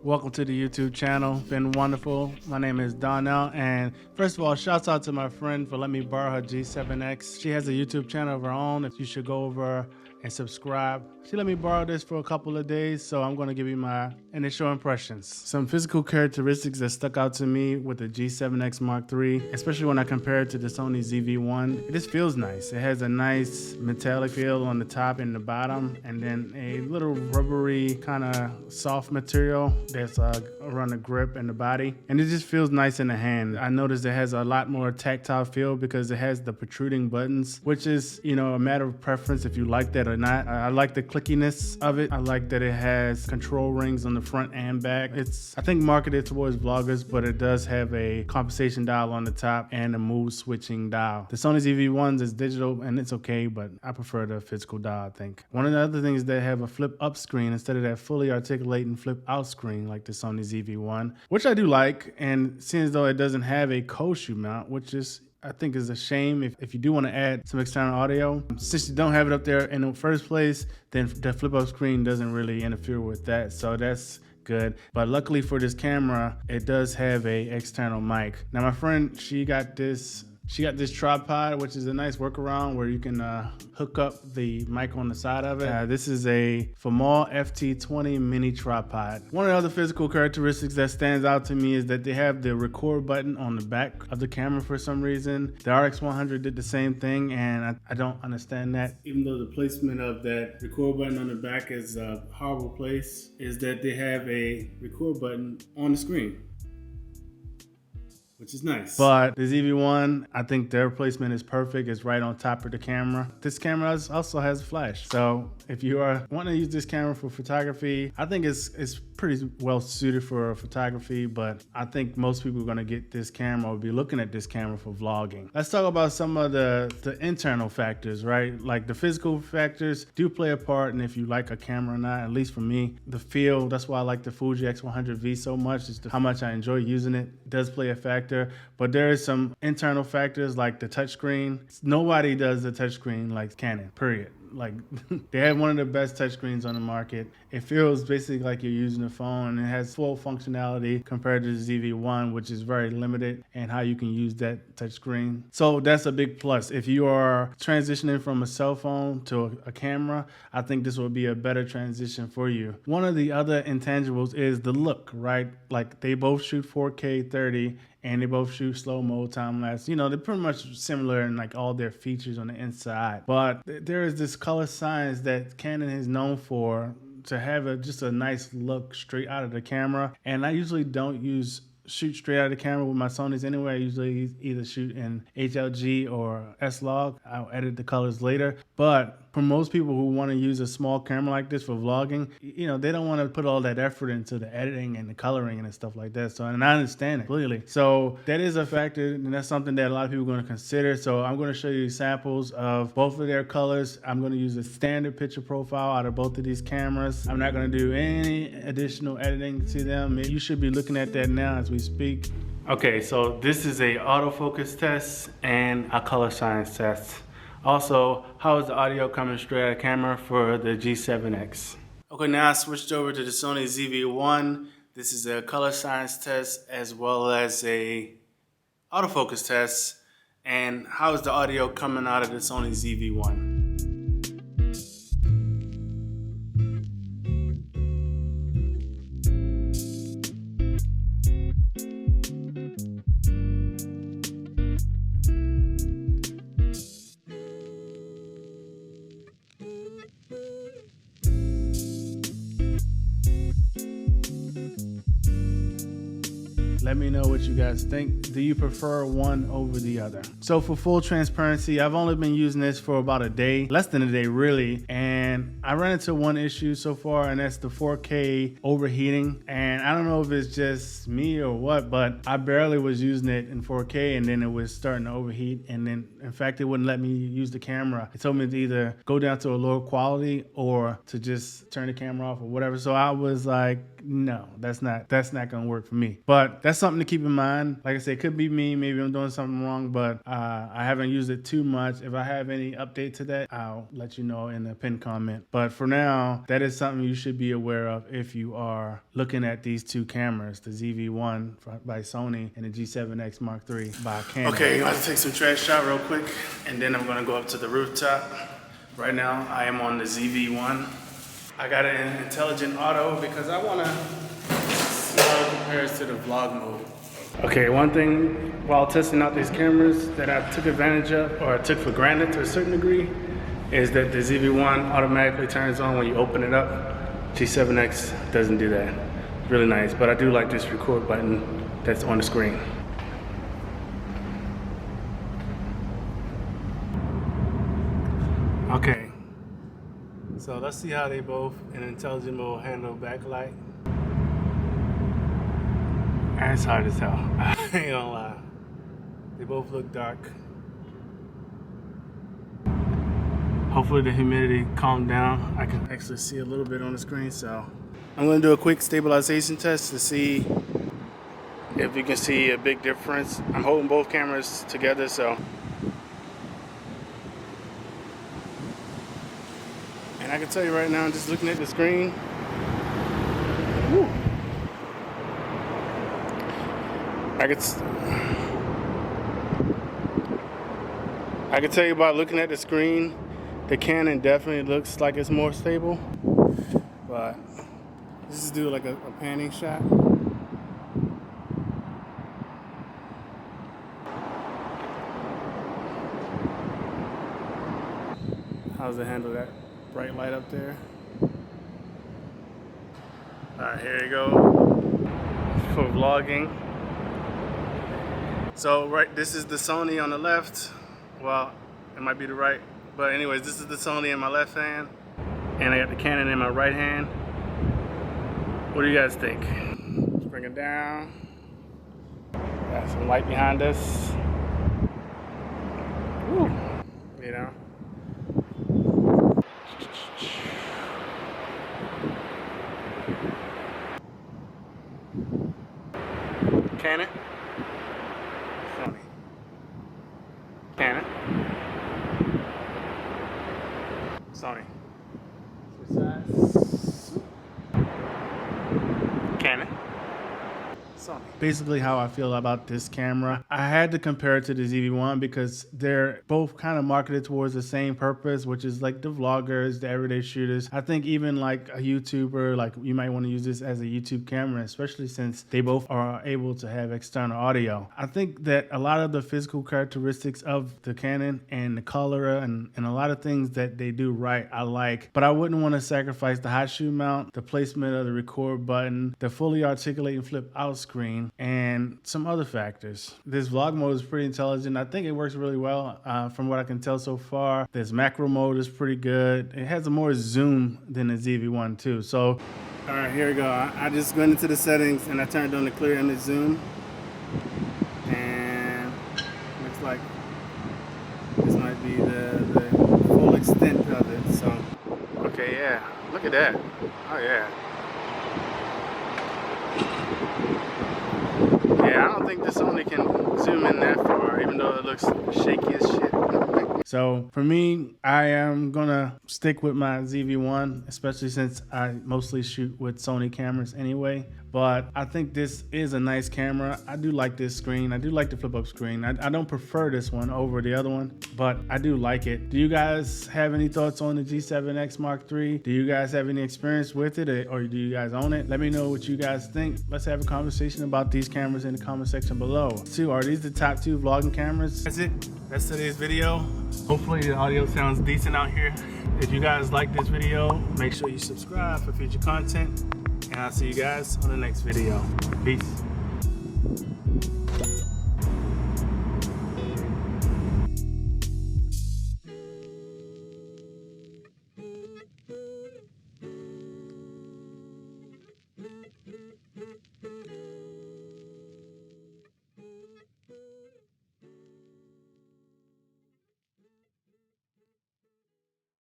Welcome to the YouTube channel. Been wonderful. My name is Donnell, and first of all, shouts out to my friend for letting me borrow her G7X. She has a YouTube channel of her own. If you should go over and subscribe. She let me borrow this for a couple of days, so I'm going to give you my initial impressions. Some physical characteristics that stuck out to me with the G7X Mark III, especially when I compare it to the Sony ZV-1. It just feels nice. It has a nice metallic feel on the top and the bottom, and then a little rubbery kind of soft material that's around the grip and the body, and it just feels nice in the hand. I noticed it has a lot more tactile feel because it has the protruding buttons, which is, you know, a matter of preference if you like that or not. I like the clickiness of it. I like that it has control rings on the front and back. It's, I think, marketed towards vloggers, but it does have a compensation dial on the top and a mood switching dial. The Sony ZV-1s is digital and it's okay, but I prefer the physical dial, I think. One of the other things is they have a flip up screen instead of that fully articulating flip out screen like the Sony ZV-1, which I do like, and seeing as though it doesn't have a cold shoe mount, which is, I think, is a shame if you do want to add some external audio. Since you don't have it up there in the first place, then the flip up screen doesn't really interfere with that, so that's good. But luckily for this camera, it does have a external mic. Now my friend, she got this tripod, which is a nice workaround where you can hook up the mic on the side of it. This is a Famol FT20 mini tripod. One of the other physical characteristics that stands out to me is that they have the record button on the back of the camera for some reason. The RX100 did the same thing, and I don't understand that. Even though the placement of that record button on the back is a horrible place, is that they have a record button on the screen, which is nice. But the ZV-1, I think their placement is perfect. It's right on top of the camera. This camera also has a flash. So if you are wanting to use this camera for photography, I think it's pretty well suited for photography, but I think most people are gonna get this camera or be looking at this camera for vlogging. Let's talk about some of the internal factors, right? Like the physical factors do play a part in if you like a camera or not, at least for me. The feel, that's why I like the Fuji X100V so much, is how much I enjoy using it. It does play a factor, but there is some internal factors like the touchscreen. Nobody does the touchscreen like Canon, period. Like, they have one of the best touchscreens on the market. It feels basically like you're using a phone. It has full functionality compared to the ZV-1, which is very limited in how you can use that touchscreen. So that's a big plus. If you are transitioning from a cell phone to a camera, I think this will be a better transition for you. One of the other intangibles is the look, right? Like, they both shoot 4K 30, and they both shoot slow mo, time lapse. You know, they're pretty much similar in like all their features on the inside. But there is this color science that Canon is known for, to have just a nice look straight out of the camera. And I usually don't shoot straight out of the camera with my Sonys anyway. I usually either shoot in HLG or S-Log. I'll edit the colors later. But for most people who want to use a small camera like this for vlogging, you know, they don't want to put all that effort into the editing and the coloring and stuff like that. So, and I understand it completely. So that is a factor, and that's something that a lot of people are going to consider. So I'm going to show you samples of both of their colors. I'm going to use a standard picture profile out of both of these cameras. I'm not going to do any additional editing to them. You should be looking at that now as we speak. Okay, so this is a autofocus test and a color science test. Also, how is the audio coming straight out of camera for the G7X? Okay, now I switched over to the Sony ZV-1. This is a color science test as well as a autofocus test. And how is the audio coming out of the Sony ZV-1? Let me know what you guys think. Do you prefer one over the other? So for full transparency, I've only been using this for about a day, less than a day really, and I ran into one issue so far, and that's the 4K overheating. And I don't know if it's just me or what, but I barely was using it in 4K, and then it was starting to overheat, and then in fact it wouldn't let me use the camera. It told me to either go down to a lower quality or to just turn the camera off or whatever. So I was like, no, that's not gonna work for me. But that's something to keep in mind. Like I said, it could be me, maybe I'm doing something wrong, but I haven't used it too much. If I have any update to that, I'll let you know in the pinned comment. But for now, that is something you should be aware of if you are looking at these two cameras, the ZV-1 by Sony and the G7X Mark III by Canon. Okay, I'm gonna take some trash shot real quick, and then I'm gonna go up to the rooftop. Right now, I am on the ZV-1. I got it in intelligent auto because I wanna see how it compares to the vlog mode. Okay, one thing while testing out these cameras that I took advantage of, or I took for granted to a certain degree, is that the ZV-1 automatically turns on when you open it up. G7X doesn't do that. Really nice, but I do like this record button that's on the screen. Okay, so let's see how they both in intelligent mode handle backlight. And it's hard as hell. I ain't gonna lie. They both look dark. Hopefully the humidity calmed down. I can actually see a little bit on the screen, so. I'm gonna do a quick stabilization test to see if you can see a big difference. I'm holding both cameras together, so. And I can tell you right now, just looking at the screen, whew, I could tell you by looking at the screen, the Canon definitely looks like it's more stable. But let's just do like a panning shot. How's it handle that bright light up there? Alright, here you go for vlogging. So this is the Sony on the left. Well, it might be the right, but anyways, this is the Sony in my left hand, and I got the Canon in my right hand. What do you guys think? Let's bring it down. Got some light behind us. Woo. You know. Canon. Sony. Canon. Sony. Switch sides. Canon. Sony. Basically how I feel about this camera. I had to compare it to the ZV-1 because they're both kind of marketed towards the same purpose, which is like the vloggers, the everyday shooters. I think even like a YouTuber, like you might want to use this as a YouTube camera, especially since they both are able to have external audio. I think that a lot of the physical characteristics of the Canon and the color and a lot of things that they do right, I like, but I wouldn't want to sacrifice the hot shoe mount, the placement of the record button, the fully articulating flip out screen, and some other factors. This vlog mode is pretty intelligent. I think it works really well from what I can tell so far. This macro mode is pretty good. It has a more zoom than the ZV-1 too. So, all right, here we go. I just went into the settings and I turned on the clear and the zoom. And looks like this might be the full extent of it. So, okay, yeah, look at that. Oh yeah. Yeah, I don't think this Sony can zoom in that far, even though it looks shaky as shit. So for me, I am gonna stick with my ZV-1, especially since I mostly shoot with Sony cameras anyway. But I think this is a nice camera. I do like this screen. I do like the flip up screen. I don't prefer this one over the other one, but I do like it. Do you guys have any thoughts on the G7X Mark III? Do you guys have any experience with it, or do you guys own it? Let me know what you guys think. Let's have a conversation about these cameras in the comment section below. Are these the top 2 vlogging cameras? That's it. That's today's video. Hopefully the audio sounds decent out here. If you guys like this video, make sure you subscribe for future content. And I'll see you guys on the next video. Peace.